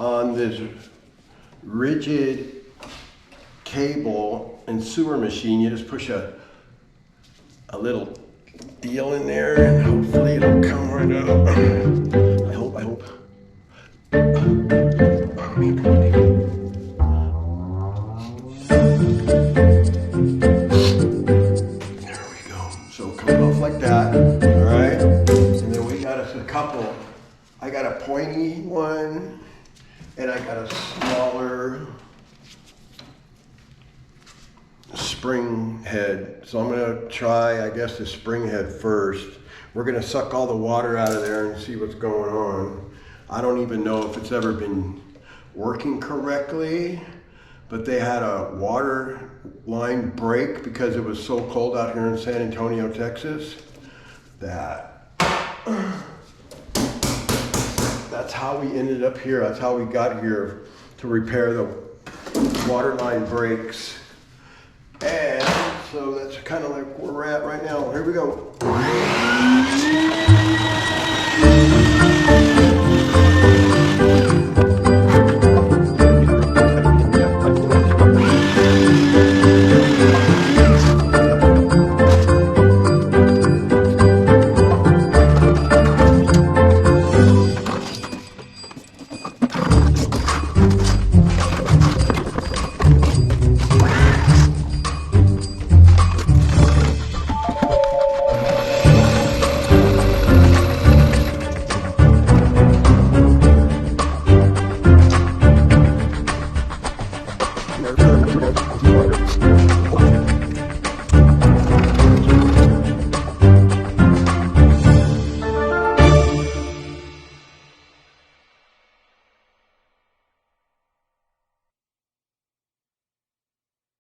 on this rigid cable and sewer machine. You just push a little deal in there and hopefully it'll come right up. I hope. There we go. So coming off like that, all right? And then we got us a couple. I got a pointy one and I got a smaller spring head. So I'm gonna try, I guess, the spring head first. We're gonna suck all the water out of there and see what's going on. I don't even know if it's ever been working correctly, but they had a water line break because it was so cold out here in San Antonio, Texas, that's how we ended up here. That's how we got here, to repair the water line breaks. And so that's kind of like where we're at right now. Here we go.